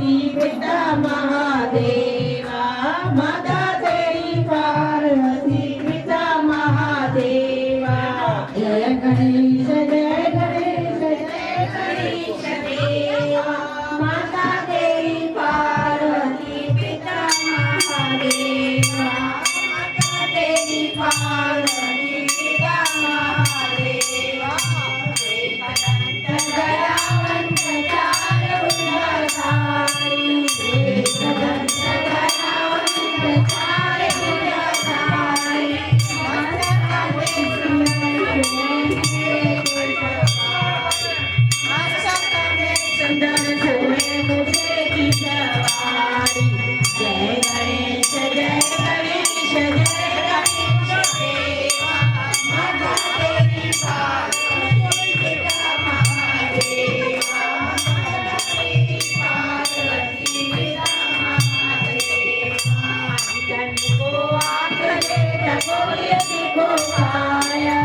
पिता महादेवा माता तेरी पार्वती पिता महादेवा जय गणेश देवा माता तेरी पार्वती पिता महादेवा माता तेरी पार्वती पिता महादेवा दयावंत चार भुजधारी दयावंत चार भुजधारी सुंदर सोए मुझे की सवारी जय गणेश देवा माता तेरी पार्वती पिता महादेवा माता तेरी पार्वती पिता महादेवा धन को आंख दे जगोय को काया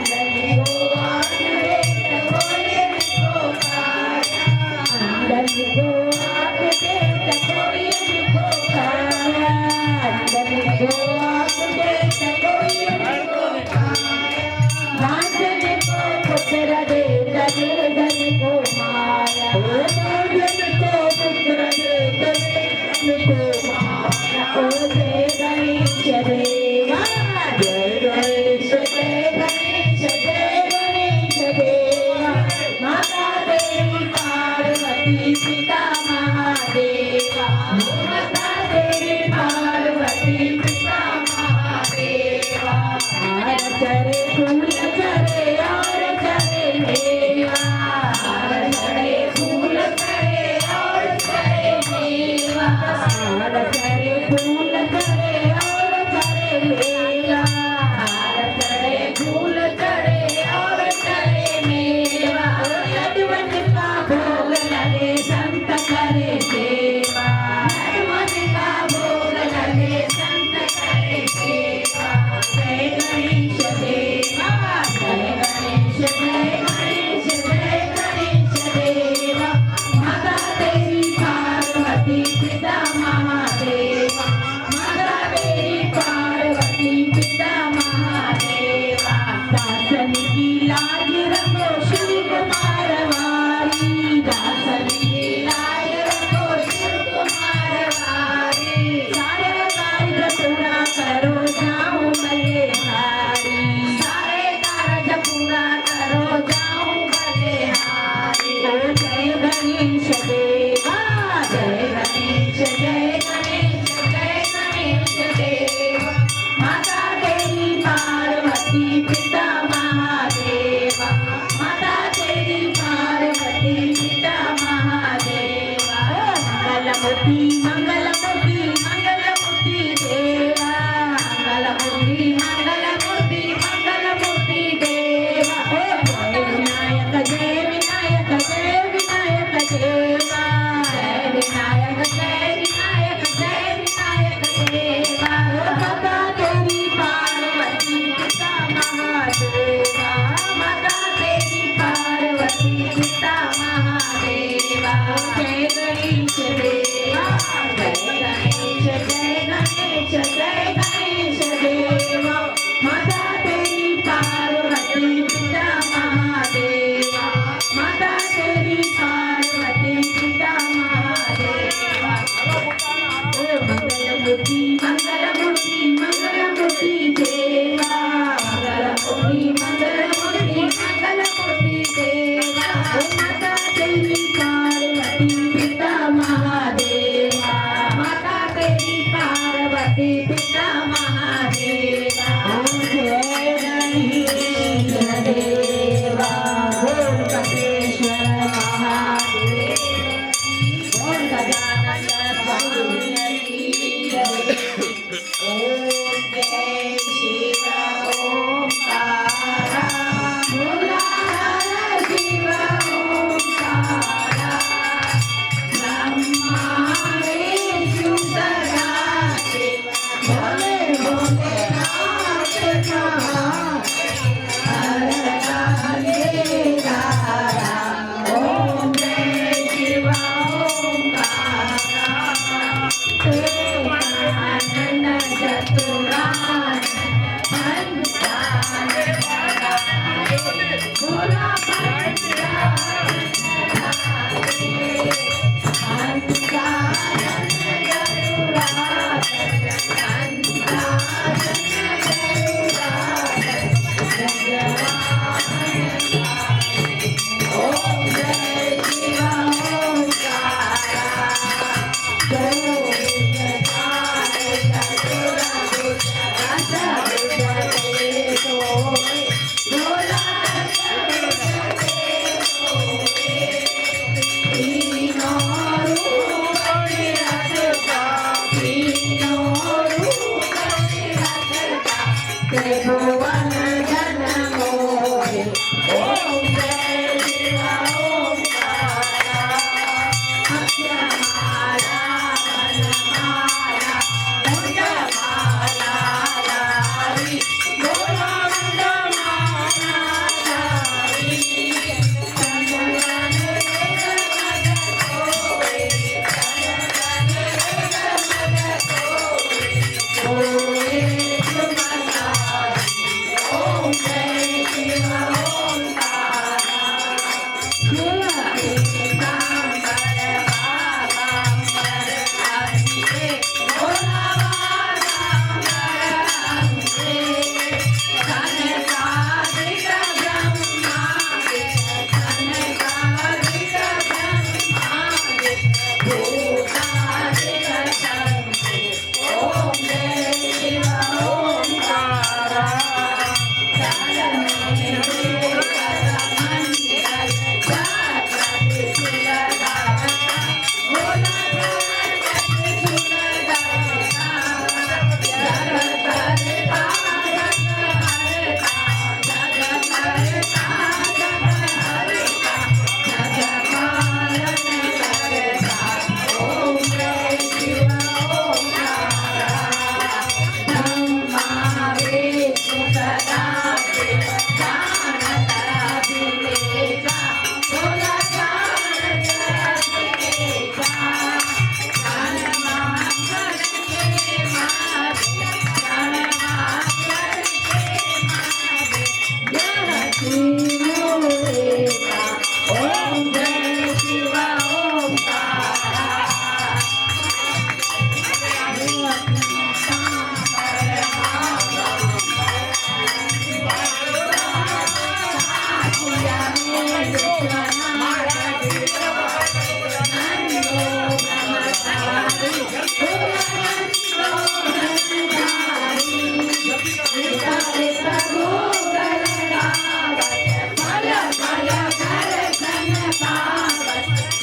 धन को आंख दे जगोय को काया धन को आंख दे जगोय को काया धन को आंख दे जगोय को काया धन को पुत्र दे जगेर धन को माया धन को पुत्र दे जगेर धन को माया ओ जय गणेश देवा जय गणेश देवा माता तेरी पार्वती पिता महादेवा माता तेरी पार्वती पिता महादेवा हार चरे फूल चरे और चरे मेवा हार चरे फूल चरे और चरे मेवा हार चरे फूल चरे और चरे मेवा हार चरे फूल चरे और चरे मेवा लड्डू का भोग लगे संत करे सेवा लड्डू का भोग लगे संत करे सेवा जय गणेश देवा जय गणेश देवा माता तेरी पार्वती पिता महादेवा माता तेरी पार्वती पिता महादेवा दासन की लाज रखो शिव कुमार वारी दासन की लाज रखो शिव कुमार वारी सारे कार्य पूरा करो जाऊं बलिहारी सारे कार्य पूरा करो जाऊं बलिहारी ओ जय गणेश देवा जय गणेश देवा माता तेरी पार्वती पिता महादेवा माता तेरी पार्वती पिता महादेवा मंगलमूर्ति मंगलमूर्ति मंगलमूर्ति देवा मंगलमूर्ति मंगलमूर्ति मंगलमूर्ति देवा जय विनायक जय विनायक देवा जय विनायक जय विनायक जय विनायक देवा माता तेरी पार्वती पिता महादेवा माता तेरी पार्वती पिता महादेवा जय गणेश देवा जय गणेश देवा माता तेरी पार्वती पिता महादेवा माता तेरी पार्वती पिता महादेवा मंगलमूर्ति मंगलमूर्ति मंगलमूर्ति देवा मंगलमूर्ति मंगलमूर्ति मंगलमूर्ति देवा माता तेरी पार्वती पिता महादेवा माता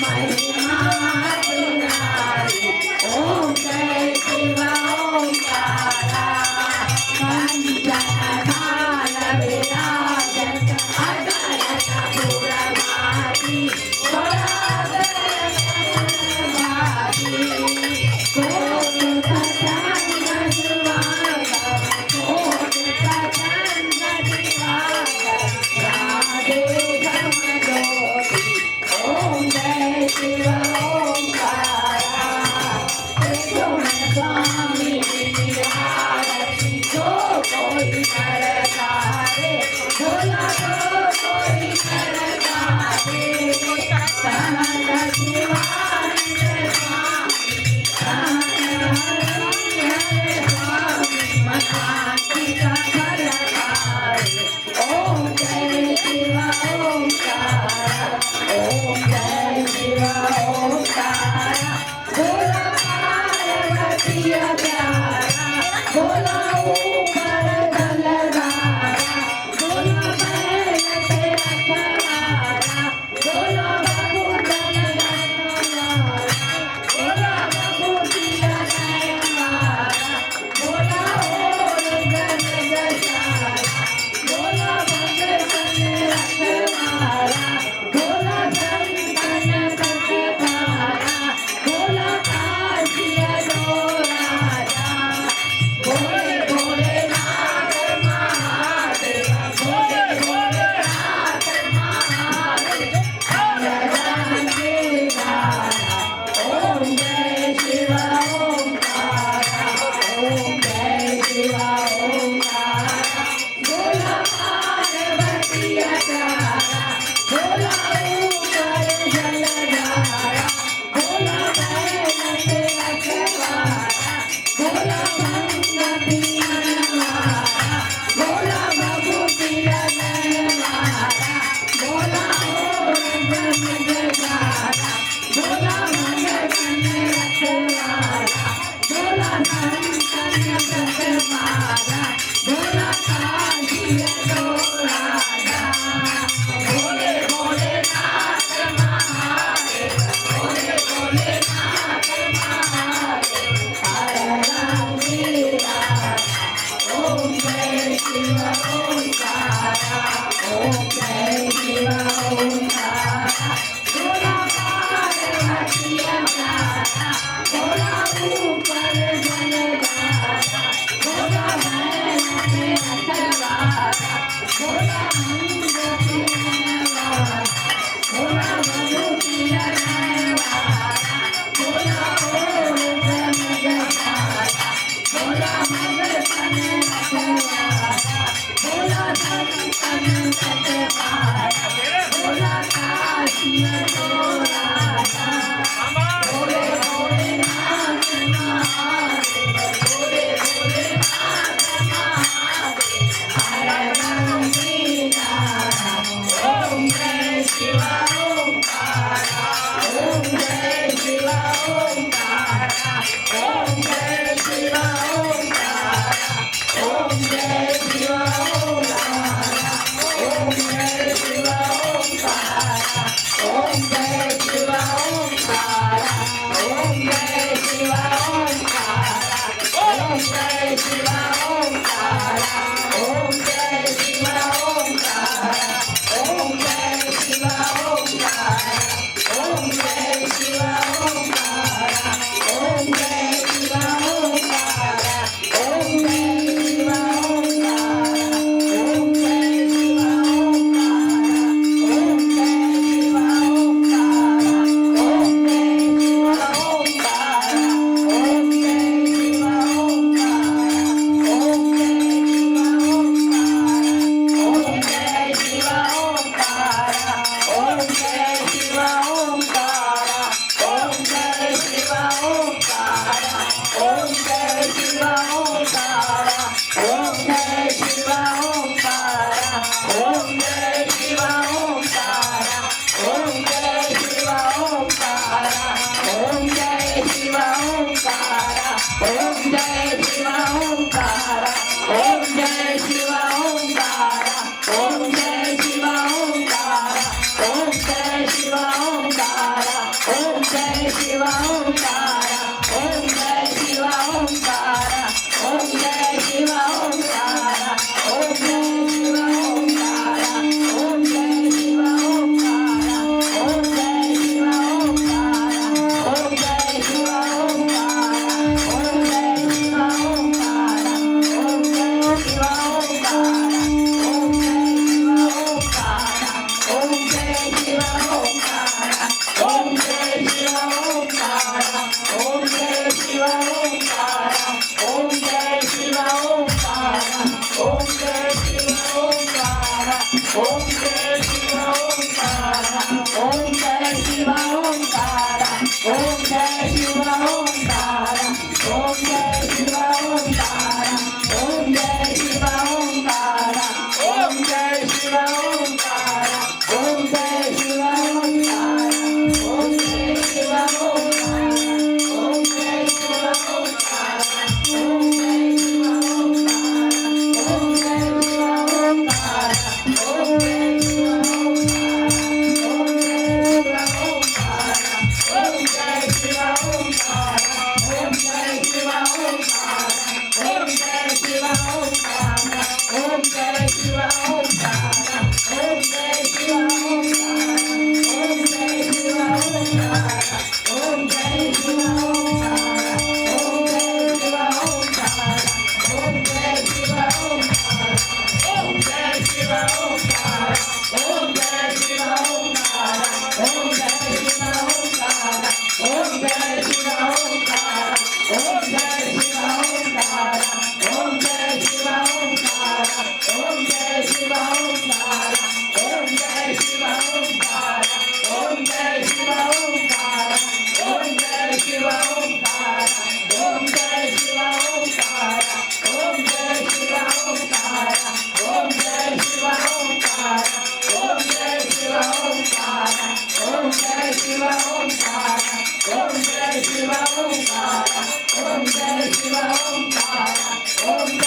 महिमा तुम्हारी ओम जय शिव ओंकारा पंचधार विराजत अगणित पुरवासी Om Jai Shiva Om Kara. Om Jai Shiva Om Om